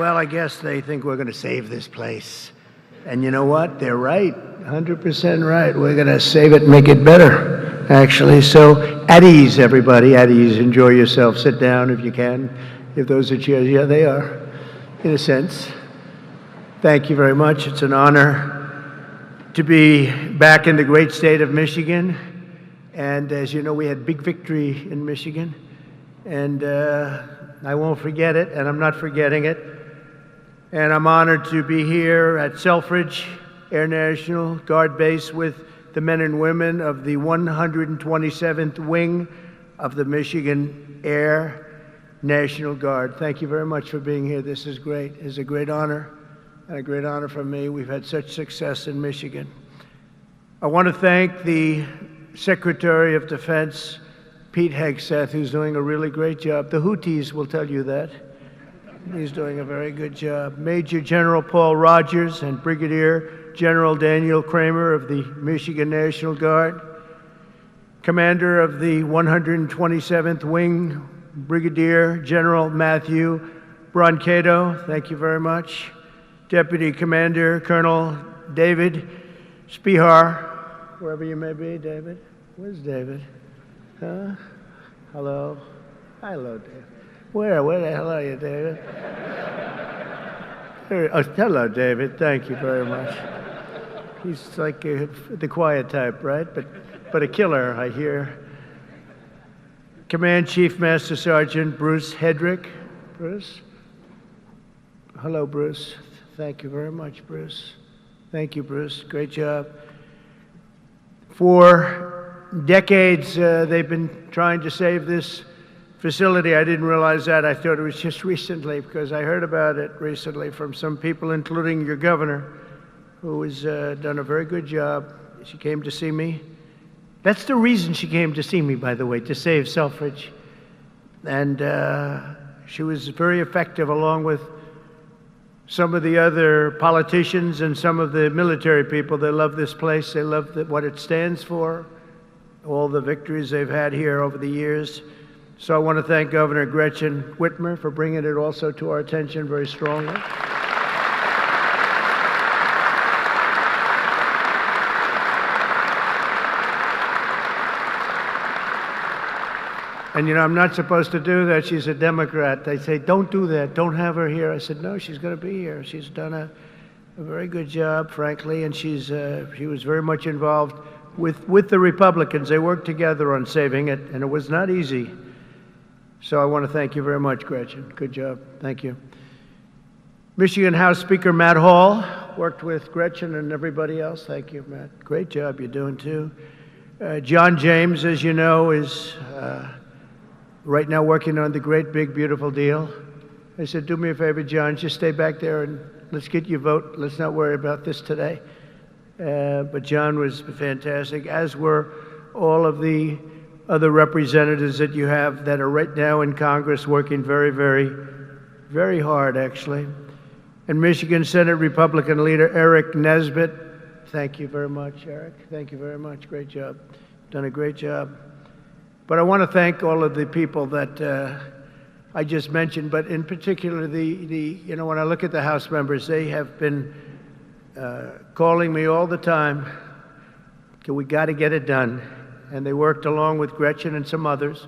well, I guess they think we're going to save this place. And you know what? They're right, 100% right. We're going to save it and make it better, actually. So at ease, everybody, at ease. Enjoy yourself. Sit down if you can. If those are chairs, yeah, they are, in a sense. Thank you very much. It's an honor to be back in the great state of Michigan. And as you know, we had big victory in Michigan. And I won't forget it, and I'm not forgetting it. And I'm honored to be here at Selfridge Air National Guard Base with the men and women of the 127th Wing of the Michigan Air National Guard. Thank you very much for being here. This is great. It's a great honor, and a great honor for me. We've had such success in Michigan. I want to thank the Secretary of Defense, Pete Hegseth, who's doing a really great job. The Houthis will tell you that. He's doing a very good job. Major General Paul Rogers and Brigadier General Daniel Kramer of the Michigan National Guard. Commander of the 127th Wing, Brigadier General Matthew Brancato, thank you very much. Deputy Commander Colonel David Spihar, wherever you may be, David. Where's David? Huh? Hello? Hello, David. Where the hell are you, David? Oh, hello, David. Thank you very much. He's like the quiet type, right? But a killer, I hear. Command Chief Master Sergeant Bruce Hedrick. Bruce? Hello, Bruce. Thank you very much, Bruce. Thank you, Bruce. Great job. For decades, they've been trying to save this facility. I didn't realize that. I thought it was just recently, because I heard about it recently from some people, including your governor, who has done a very good job. She came to see me. That's the reason she came to see me, by the way, to save Selfridge. And she was very effective, along with some of the other politicians and some of the military people. They love this place. They love what it stands for, all the victories they've had here over the years. So I want to thank Governor Gretchen Whitmer for bringing it also to our attention very strongly. And you know, I'm not supposed to do that. She's a Democrat. They say, don't do that. Don't have her here. I said, no, she's going to be here. She's done a very good job, frankly, and she was very much involved with the Republicans. They worked together on saving it, and it was not easy. So I want to thank you very much, Gretchen. Good job. Thank you. Michigan House Speaker Matt Hall worked with Gretchen and everybody else. Thank you, Matt. Great job you're doing, too. John James, as you know, is right now working on the great, big, beautiful deal. I said, do me a favor, John, just stay back there and let's get your vote. Let's not worry about this today. But John was fantastic, as were all of the other representatives that you have that are right now in Congress working very, very, very hard, actually. And Michigan Senate Republican leader Eric Nesbitt, thank you very much, Eric. Thank you very much. Great job. Done a great job. But I want to thank all of the people that I just mentioned, but in particular, you know, when I look at the House members, they have been calling me all the time, we got to get it done. And they worked along with Gretchen and some others.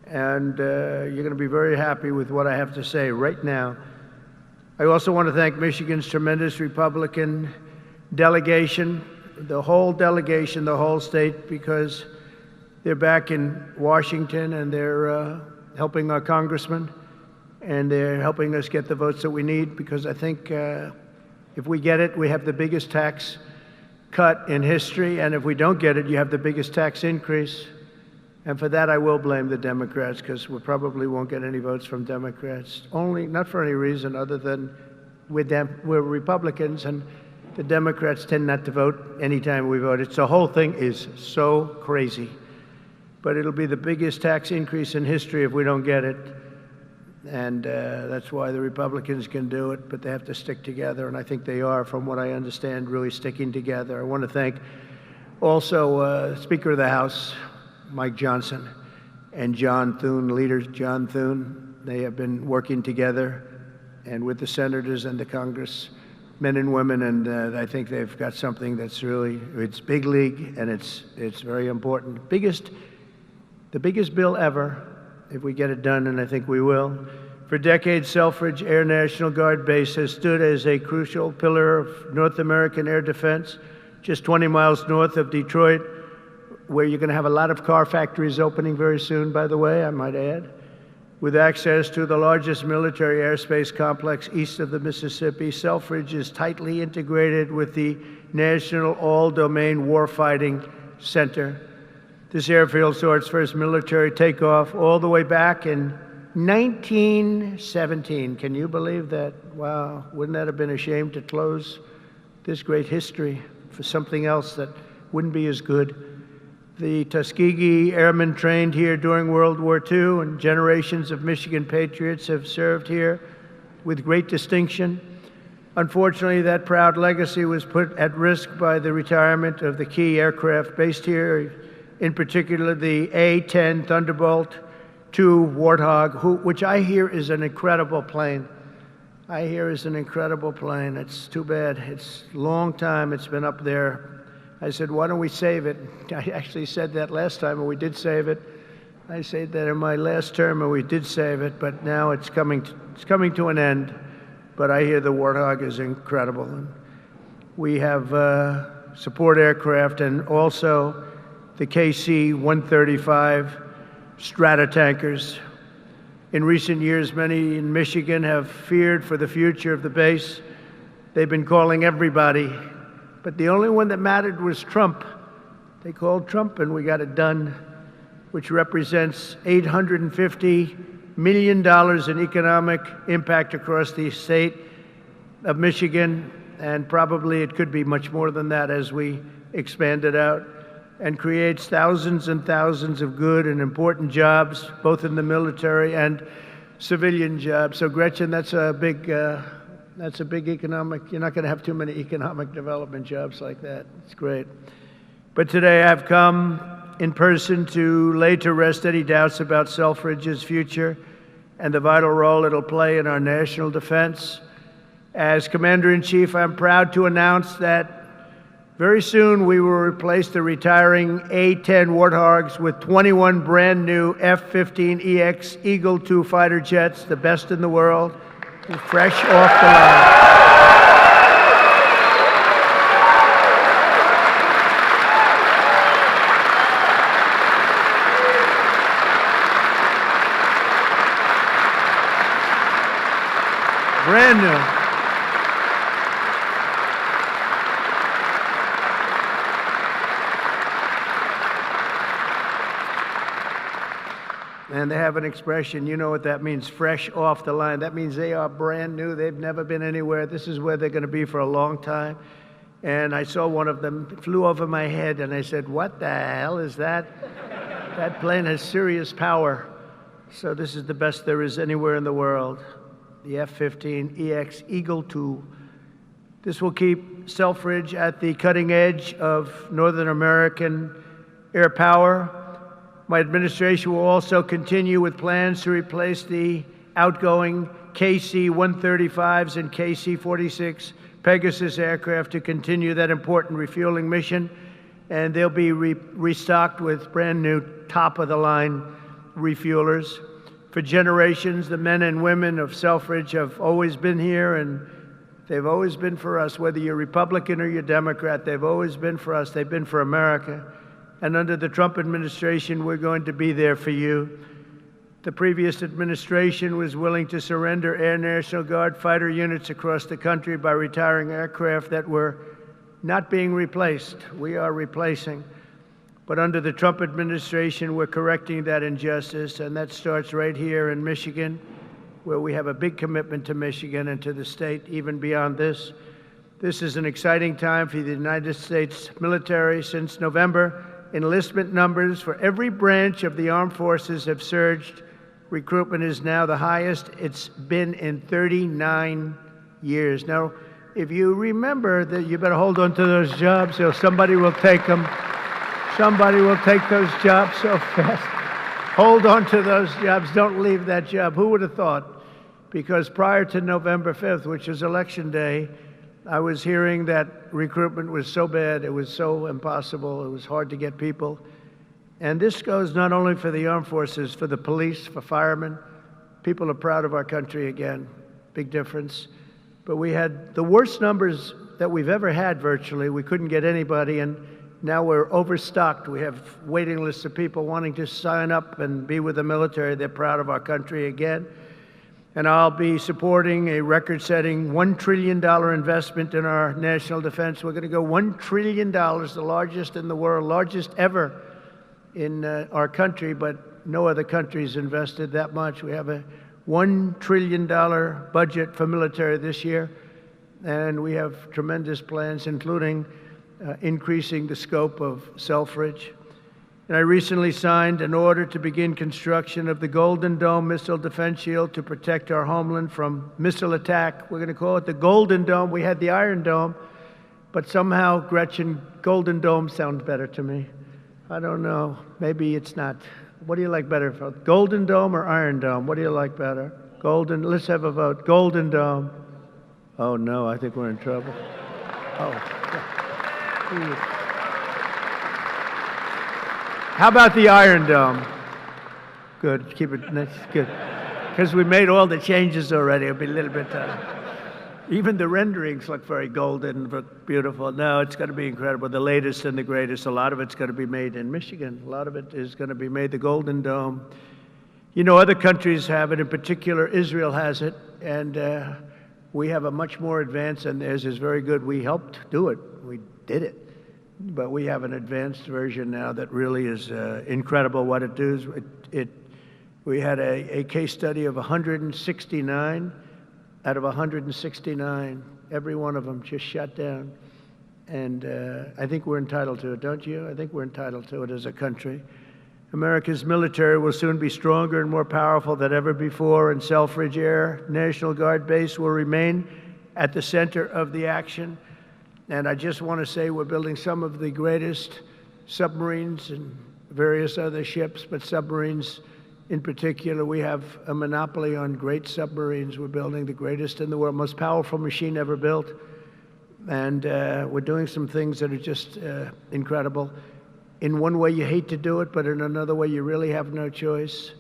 And you're going to be very happy with what I have to say right now. I also want to thank Michigan's tremendous Republican delegation, the whole delegation, the whole state, because they're back in Washington and they're helping our congressman. And they're helping us get the votes that we need, because I think if we get it, we have the biggest tax cut in history, and if we don't get it, you have the biggest tax increase. And for that, I will blame the Democrats, because we probably won't get any votes from Democrats. Not for any reason other than we're Republicans, and the Democrats tend not to vote anytime we vote. The whole thing is so crazy. But it'll be the biggest tax increase in history if we don't get it. And that's why the Republicans can do it, but they have to stick together, and I think they are, from what I understand, really sticking together. I want to thank also Speaker of the House, Mike Johnson, and John Thune, leader John Thune. They have been working together, and with the senators and the Congress men and women, and I think they've got something that's really, it's big league, and it's very important. The biggest bill ever, if we get it done, and I think we will. For decades, Selfridge Air National Guard Base has stood as a crucial pillar of North American air defense, just 20 miles north of Detroit, where you're going to have a lot of car factories opening very soon, by the way, I might add. With access to the largest military airspace complex east of the Mississippi, Selfridge is tightly integrated with the National All-Domain Warfighting Center. This airfield saw its first military takeoff all the way back in 1917. Can you believe that? Wow, wouldn't that have been a shame to close this great history for something else that wouldn't be as good? The Tuskegee Airmen trained here during World War II, and generations of Michigan Patriots have served here with great distinction. Unfortunately, that proud legacy was put at risk by the retirement of the key aircraft based here, in particular the A-10 Thunderbolt II Warthog, which I hear is an incredible plane. It's too bad. It's a long time it's been up there. I said, why don't we save it? I actually said that last time, and we did save it. I said that in my last term, and we did save it, but now it's coming to an end. But I hear the Warthog is incredible. And we have support aircraft and also the KC-135 Stratotankers. In recent years, many in Michigan have feared for the future of the base. They've been calling everybody, but the only one that mattered was Trump. They called Trump, and we got it done, which represents $850 million in economic impact across the state of Michigan, and probably it could be much more than that as we expand it out, and creates thousands and thousands of good and important jobs, both in the military and civilian jobs. So Gretchen, that's a big economic, you're not going to have too many economic development jobs like that. It's great. But today I've come in person to lay to rest any doubts about Selfridge's future and the vital role it'll play in our national defense. As Commander-in-Chief, I'm proud to announce that very soon we will replace the retiring A-10 Warthogs with 21 brand new F-15EX Eagle II fighter jets, the best in the world, fresh off the line. Brand new. And they have an expression, you know what that means, fresh off the line. That means they are brand new. They've never been anywhere. This is where they're going to be for a long time. And I saw one of them, it flew over my head, and I said, what the hell is that? That plane has serious power. So this is the best there is anywhere in the world, the F-15EX Eagle II. This will keep Selfridge at the cutting edge of Northern American air power. My administration will also continue with plans to replace the outgoing KC-135s and KC-46 Pegasus aircraft to continue that important refueling mission. And they'll be restocked with brand new top-of-the-line refuelers. For generations, the men and women of Selfridge have always been here, and they've always been for us. Whether you're Republican or you're Democrat, they've always been for us. They've been for America. And under the Trump administration, we're going to be there for you. The previous administration was willing to surrender Air National Guard fighter units across the country by retiring aircraft that were not being replaced. We are replacing. But under the Trump administration, we're correcting that injustice, and that starts right here in Michigan, where we have a big commitment to Michigan and to the state, even beyond this. This is an exciting time for the United States military. Since November, enlistment numbers for every branch of the armed forces have surged. Recruitment is now the highest it's been in 39 years. Now, if you remember that, you better hold on to those jobs, or somebody will take them. Somebody will take those jobs so fast. Hold on to those jobs. Don't leave that job. Who would have thought because prior to November 5th, which is Election Day, I was hearing that recruitment was so bad, it was so impossible, it was hard to get people. And this goes not only for the armed forces, for the police, for firemen. People are proud of our country again, big difference. But we had the worst numbers that we've ever had virtually. We couldn't get anybody, and now we're overstocked. We have waiting lists of people wanting to sign up and be with the military. They're proud of our country again. And I'll be supporting a record-setting $1 trillion investment in our national defense. We're going to go $1 trillion, the largest in the world, largest ever in our country, but no other country's invested that much. We have a $1 trillion budget for military this year, and we have tremendous plans, including increasing the scope of Selfridge. And I recently signed an order to begin construction of the Golden Dome missile defense shield to protect our homeland from missile attack. We're going to call it the Golden Dome. We had the Iron Dome, but somehow, Gretchen, Golden Dome sounds better to me. I don't know. Maybe it's not. What do you like better? Golden Dome or Iron Dome? What do you like better? Golden. Let's have a vote. Golden Dome. Oh, no, I think we're in trouble. Oh. How about the Iron Dome? Good. Keep it. That's good. Because we made all the changes already. It'll be a little bit. Even the renderings look very golden, look beautiful. No, it's going to be incredible. The latest and the greatest. A lot of it's going to be made in Michigan. A lot of it is going to be made the Golden Dome. You know, other countries have it. In particular, Israel has it, and we have a much more advanced, and theirs is very good. We helped do it. We did it. But we have an advanced version now that really is incredible what it does. We had a case study of 169. Out of 169, every one of them just shut down. And I think we're entitled to it, don't you? I think we're entitled to it as a country. America's military will soon be stronger and more powerful than ever before, and Selfridge Air National Guard Base will remain at the center of the action. And I just want to say we're building some of the greatest submarines and various other ships, but submarines in particular, we have a monopoly on great submarines. We're building the greatest in the world, most powerful machine ever built. And we're doing some things that are just incredible. In one way, you hate to do it, but in another way, you really have no choice.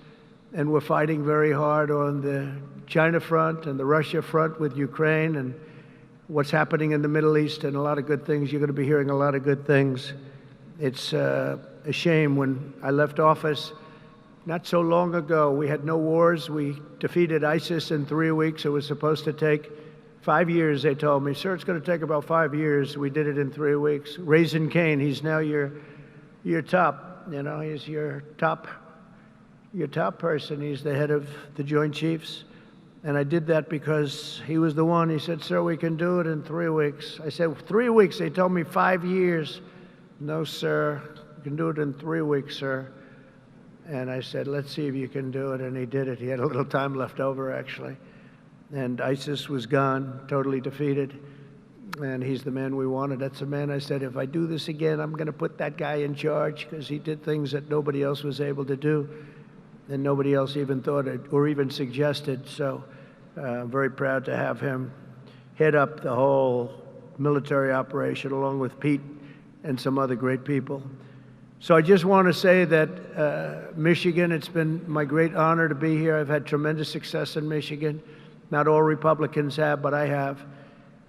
And we're fighting very hard on the China front and the Russia front with Ukraine and what's happening in the Middle East, and a lot of good things. You're going to be hearing a lot of good things. It's a shame. When I left office, not so long ago, we had no wars. We defeated ISIS in 3 weeks. It was supposed to take 5 years, they told me. Sir, it's going to take about 5 years. We did it in 3 weeks. Raising Cain, he's now your top, you know, he's your top person. He's the head of the Joint Chiefs. And I did that because he was the one. He said, sir, we can do it in 3 weeks. I said, 3 weeks? They told me 5 years. No, sir, you can do it in 3 weeks, sir. And I said, let's see if you can do it. And he did it. He had a little time left over, actually. And ISIS was gone, totally defeated. And he's the man we wanted. That's the man I said, if I do this again, I'm going to put that guy in charge, because he did things that nobody else was able to do. And nobody else even thought it or even suggested. So I'm very proud to have him head up the whole military operation, along with Pete and some other great people. So I just want to say that Michigan, it's been my great honor to be here. I've had tremendous success in Michigan. Not all Republicans have, but I have.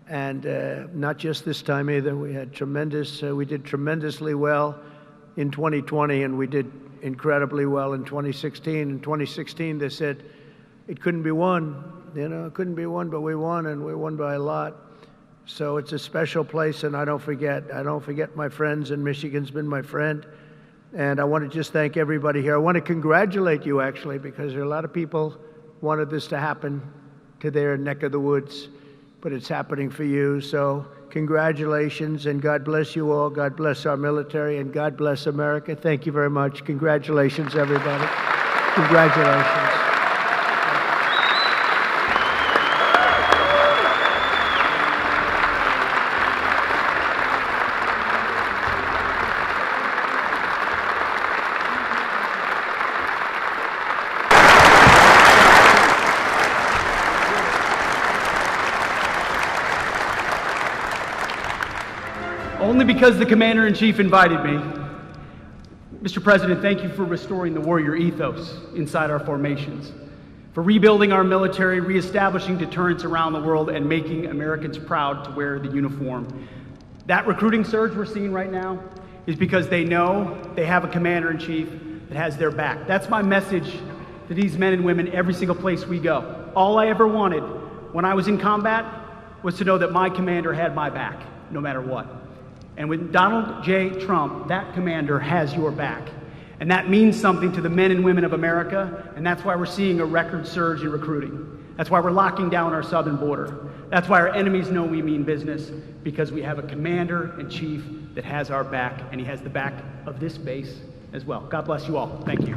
And not just this time either. We had we did tremendously well in 2020, and we did incredibly well in 2016. In 2016, they said it couldn't be won. You know, it couldn't be won, but we won, and we won by a lot. So it's a special place, and I don't forget my friends, and Michigan's been my friend. And I want to just thank everybody here. I want to congratulate you, actually, because there are a lot of people wanted this to happen to their neck of the woods, but it's happening for you. So congratulations, and God bless you all. God bless our military, and God bless America. Thank you very much. Congratulations, everybody. Congratulations. Only because the Commander-in-Chief invited me. Mr. President, thank you for restoring the warrior ethos inside our formations, for rebuilding our military, reestablishing deterrence around the world, and making Americans proud to wear the uniform. That recruiting surge we're seeing right now is because they know they have a Commander-in-Chief that has their back. That's my message to these men and women every single place we go. All I ever wanted when I was in combat was to know that my commander had my back, no matter what. And with Donald J. Trump, that commander has your back. And that means something to the men and women of America, and that's why we're seeing a record surge in recruiting. That's why we're locking down our southern border. That's why our enemies know we mean business, because we have a commander-in-chief that has our back, and he has the back of this base as well. God bless you all. Thank you.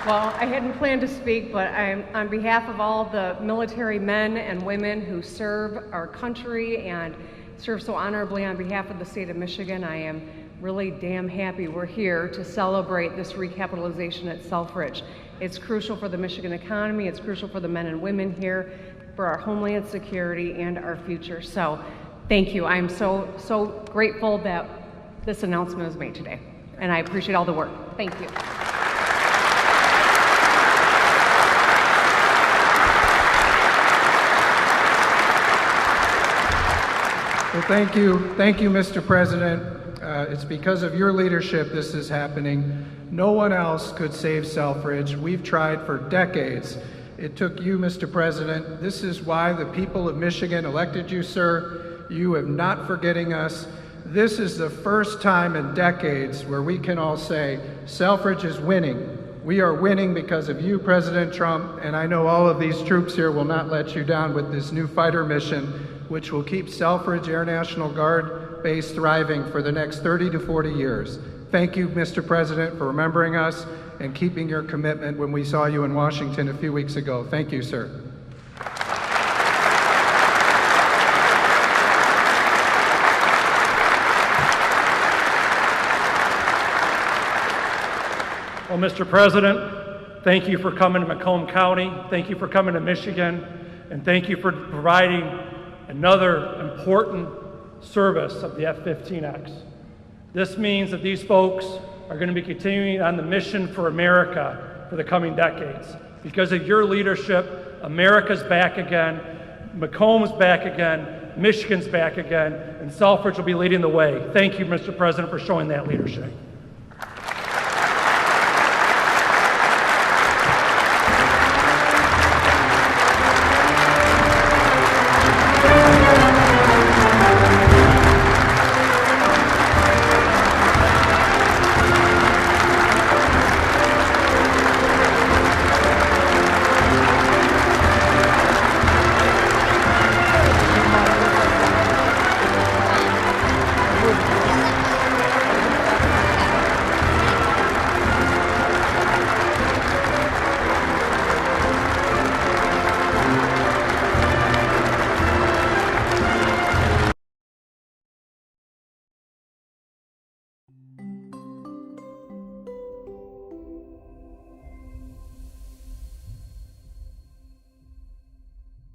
Well, I hadn't planned to speak, but I'm on behalf of all the military men and women who serve our country and serve so honorably on behalf of the state of Michigan. I am really damn happy we're here to celebrate this recapitalization at Selfridge. It's crucial for the Michigan economy, it's crucial for the men and women here, for our homeland security and our future. So thank you. I'm so grateful that this announcement was made today, and I appreciate all the work. Thank you. Well, thank you, Mr. President. It's because of your leadership this is happening. No one else could save Selfridge. We've tried for decades. It took you, Mr. President. This is why the people of Michigan elected you, sir. You have not forgetting us. This is the first time in decades where we can all say, Selfridge is winning. We are winning because of you, President Trump, and I know all of these troops here will not let you down with this new fighter mission, which will keep Selfridge Air National Guard base thriving for the next 30 to 40 years. Thank you, Mr. President, for remembering us and keeping your commitment when we saw you in Washington a few weeks ago. Thank you, sir. Well, Mr. President, thank you for coming to Macomb County. Thank you for coming to Michigan. And thank you for providing another important service of the F-15X. This means that these folks are going to be continuing on the mission for America for the coming decades. Because of your leadership, America's back again, Macomb's back again, Michigan's back again, and Selfridge will be leading the way. Thank you, Mr. President, for showing that leadership.